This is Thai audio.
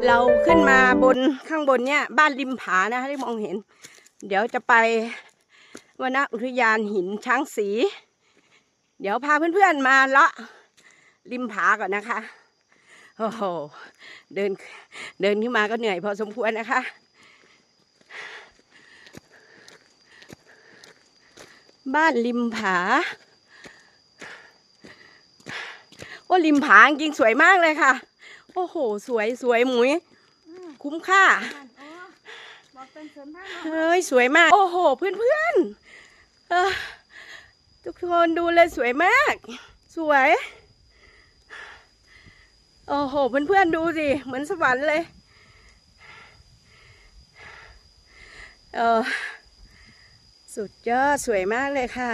เราขึ้นมาบนข้างบนเนี่ยบ้านริมผานะคะที่มองเห็นเดี๋ยวจะไปวนอุทยานหินช้างศรีเดี๋ยวพาเพื่อนๆมาเลาะริมผาก่อนนะคะโอ้โหเดินขึ้นมาก็เหนื่อยพอสมควรนะคะบ้านริมผาโอ้ริมผาจริงสวยมากเลยค่ะโอ้โหสวยหมุยคุ้มค่าเฮ้ยสวยมากโอ้โหเพื่อนทุกคนดูเลยสวยมากสวยโอ้โหเพื่อนๆดูสิเหมือนสวรรค์เลยสุดยอดสวยมากเลยค่ะ